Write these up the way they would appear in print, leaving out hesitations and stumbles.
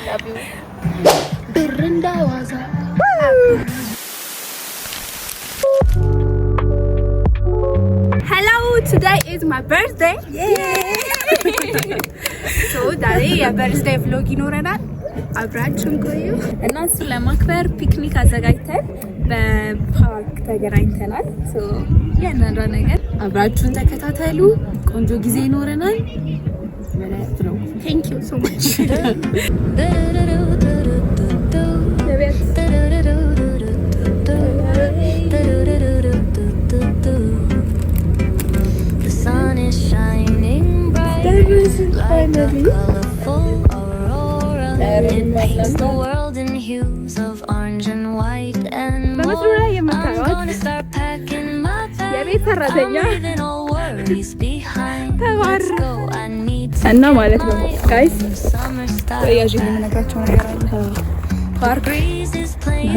love you. Birinda waza. Hello, today is my birthday. Yay! So today a birthday vlog ይኖረናል። አብራችሁን ቆዩ እና እሱ ለማክበር ፒክኒክ አዘጋጅተን በፓርክ ተገናኝተናል። ሶ ያንዳንዷ ነገር አብራችሁን ተከታተሉ። ቆንጆ ጊዜ ይኖረናል ማለት ነው። Thank you so much. The sun is shining bright like a colorful aurora. It paints the world in hues of orange and white and more. I'm gonna start packing my bags. I'm leaving all worries behind. Let's go. I need to እና ማለት ነው ጋይስ ያጂ ለምነግራችሁ ነገር አለ። ፓርክ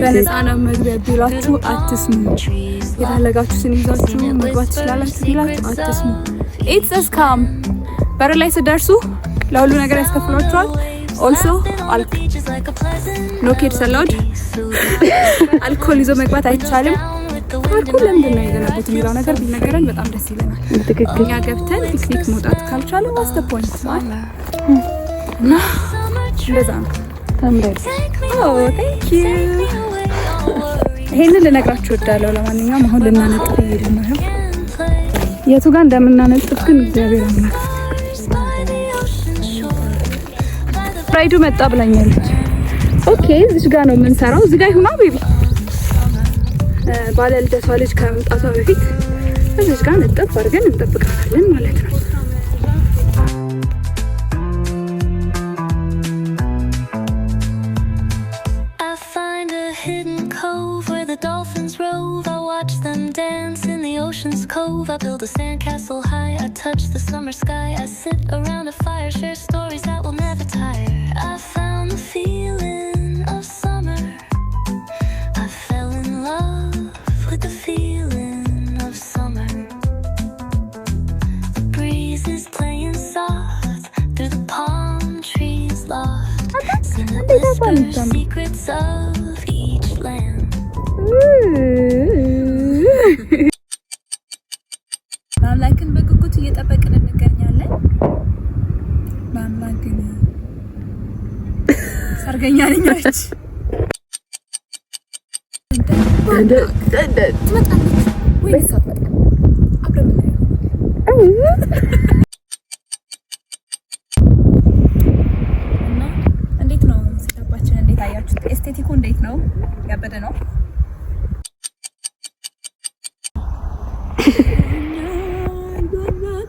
በነፃ ነው መግቢያ ቢላችሁ አትስሙ። የፈለጋችሁትን ይዛችሁ መግባት ትችላላችሁ ቢላችሁ አትስሙ። ኢትስ a scam። በር ላይ ስደርሱ ለሁሉ ነገር ያስከፍሏችኋል። also ኖ ኪድስ አላውድ። አልኮል ይዞ መግባት አይቻልም። ፓርኩ ለምንድን ነው የገነቡት የሚለው ነገር ቢነገረን በጣም ደስ ይለናል። ትክክል። እኛ ገብተን ፒክኒክ መውጣት ካልቻለ ዋስ ዘ ፖይንት ማለት እና እንደዛ ነው። ታምራለች። ቴንክ ዩ። ይሄንን ልነግራችሁ እወዳለሁ። ለማንኛውም አሁን ልናነጥፍ እየሄድን ነው። የቱ ጋር እንደምናነጥፍ ግን እግዚአብሔር አምላክ። ፍራይዱ መጣ ብላኛለች። ኦኬ እዚህ ጋር ነው የምንሰራው። እዚህ ጋር ይሁና ቤቢ። ባለ ልደቷ ልጅ ከመምጣቷ በፊት እዚህ ጋር ነጥፍ አድርገን እንጠብቃታለን ማለት ነው። I find a hidden cove where the dolphins rove. I watch them dance in the ocean's cove. I build a sandcastle high. I touch the summer sky. I sit around a fire, share stories that will never tire. I found the feeling of summer. I fell in love with the feeling of summer. The breeze is playing soft through the palm trees loft. Sing the whispers, secrets of each land. ማምላክን በጉጉት እየጠበቅን እንገኛለን። ማምላክን ሰርገኛ ነኝ አለች። ትመጣለች ወይስ አትመጣም? አብረን እናያለን። እና እንዴት ነው ሴታፓችን? እንዴት አያችሁት? ኤስቴቲኩ እንዴት ነው? ያበደ ነው።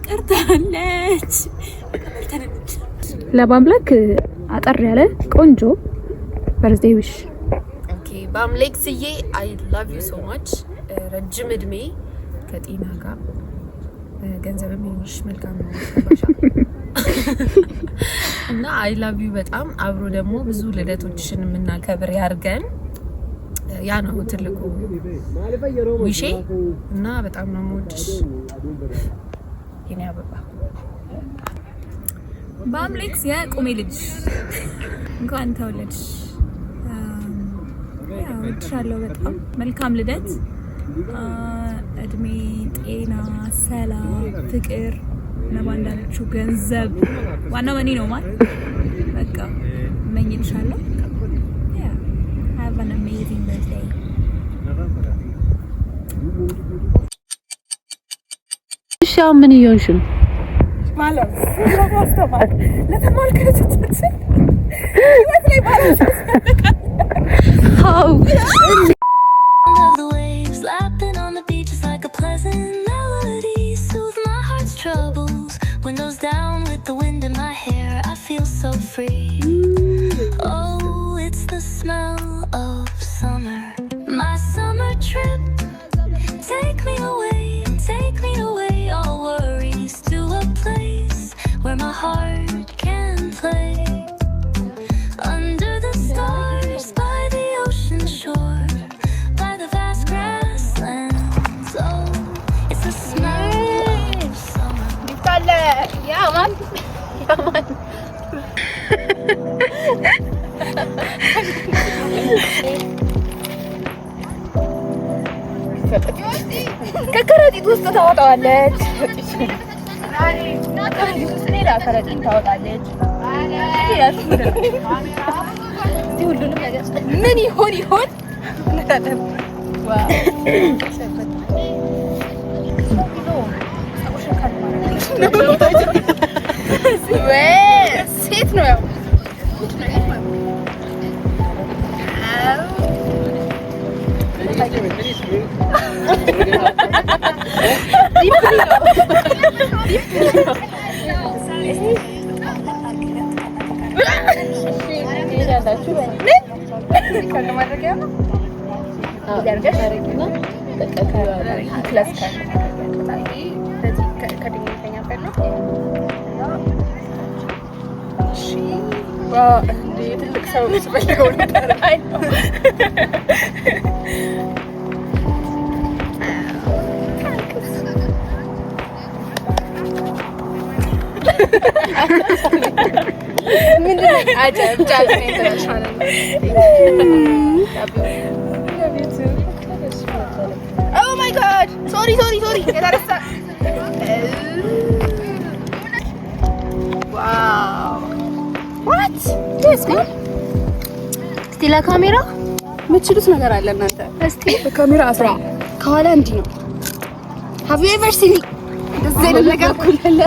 ቀርታለች። ለማምላክ አጠር ያለ ቆንጆ በርዝዴይ ዊሽ። ኦኬ በአምላክ ስዬ አይ ላቭ ዩ ሶ ማች። ረጅም እድሜ ከጤና ጋር ገንዘብ የሚኖርሽ መልካም ነው ባሻ እና አይ ላቭ ዩ በጣም አብሮ ደግሞ ብዙ ልደቶችሽን የምናከብር ያርገን። ያ ነው ትልቁ ዊሼ እና በጣም ነው የምወድሽ የኔ አበባ። በአምላክ የቁሜ ልጅ እንኳን ተወለድሽ። ያው እወድሻለሁ በጣም። መልካም ልደት። እድሜ፣ ጤና፣ ሰላም፣ ፍቅር ለባንዳችሁ ገንዘብ ዋናው መኒ ነው ማለት በቃ እመኝልሻለሁ። Have an amazing birthday. እሺ ምን እየሆንሽ ነው? ማለት ለማስተማር ለተማሪዎቻችን ህይወት ላይ ባላችሁ The waves lapping on the beach is like a pleasant melody. Soothe my heart's troubles. Windows down with the wind in my hair. I feel so free. Oh, it's the smell of summer. My summer trip. Take me away, all worries to a place where my heart can play. Under the stars, by the ocean shore, by the vast grasslands. Oh, it's the smell of summer. Yeah, man. ከረጢት ውስጥ ታወጣዋለች። ሌላ ከረጢት ታወጣለች። ሁሉንም ነገር ምን ይሆን ሴት ነው ያው ትልቅ ሰው ስፈልገው ነገር አይ ምንድነው አጨብጫብ ነው የተሻለው። ኦ ማይ ጋድ ሶሪ የተረሳ ዋው ዋት ዲስ ነው። እስቲ ለካሜራ የምትችሉት ነገር አለ እናንተ። እስቲ በካሜራ አስራ ከኋላ እንዲህ ነው። ሃቭ ዩ ኤቨር ሲን እንደዚህ አይነት ነገር ኩለለ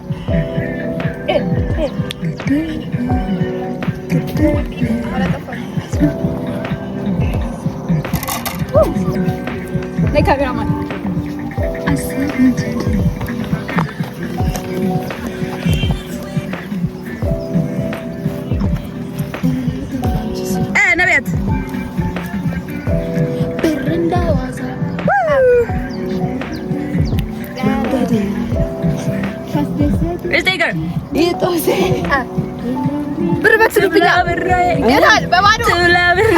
ካሜራማን ነቢያት ብር በትልብኛ ብሬ ይላል በባዶ ብሬ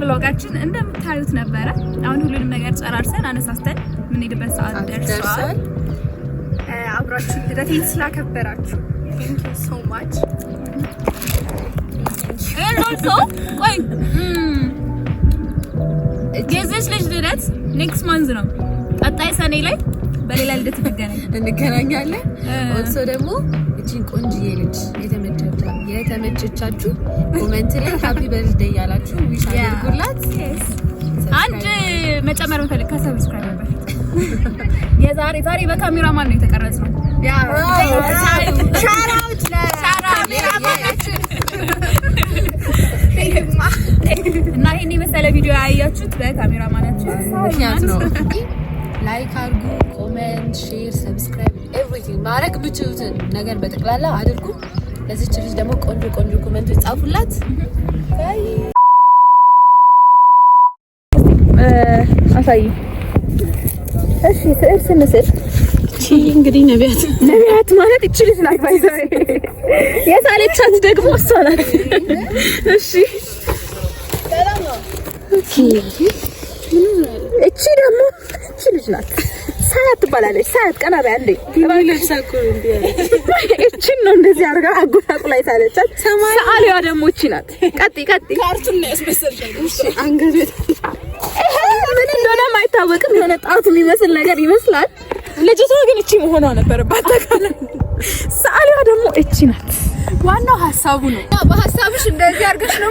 ብሎጋችን እንደምታዩት ነበረ። አሁን ሁሉንም ነገር ጨራርሰን አነሳስተን የምንሄድበት ሰዓት ደርሷል። አብራችሁ ልደቴን ስላከበራችሁ thank you so much። ቆይ የዚች ልጅ ልደት ኔክስት ማንዝ ነው። ቀጣይ ሰኔ ላይ በሌላ ልደት እንገናኛለን። ኦልሶ ደግሞ እቺን ቆንጅዬ ልጅ የተመቸቻችሁ ኮሜንት ላይ ሃፒ በርዝዴይ ያላችሁ ዊሽ አድርጉላት። አንድ መጨመር እንፈልግ ከሰብስክራይብ በፊት ዛሬ በካሜራማን ነው የተቀረጽነው። ያ ሻራውት እና ይሄን የመሰለ ቪዲዮ ያያችሁት በካሜራማናችን ምክንያት ነው። ላይክ አድርጉ፣ ኮሜንት፣ ሼር፣ ሰብስክራይብ ኤቭሪቲንግ ማድረግ ብቻችሁትን ነገር በጠቅላላ አድርጉ። ለዚች ልጅ ደግሞ ቆንጆ ኮሜንቶች ጻፉላት። ባይ አሳይ። እሺ ስዕል ስንስል እንግዲህ ነቢያት ማለት እቺ ልጅ ናት። ባይዘው የሳለቻት ደግሞ እሷ ናት። እሺ ሰላም ነው። እቺ ደግሞ እቺ ልጅ ናት። ሳያት ትባላለች። ሳያት ቀና በይ አንዴ እቺን ነው እንደዚህ አድርጋ አጎታቁላ ሳለቻት። ሰዓሊዋ ደግሞ እቺ ናት። ቀጥ ካርቱን ነው ያስመሰልሻል። እሺ አንገት ምን እንደሆነ አይታወቅም። የሆነ ጣቱ የሚመስል ነገር ይመስላል። ልጅቷ ግን እቺ መሆኗ ነበረባት። ታውቃለህ። ሰዓሊዋ ደግሞ እቺ ናት። ዋናው ሐሳቡ ነው። በሐሳብሽ እንደዚህ አድርገሽ ነው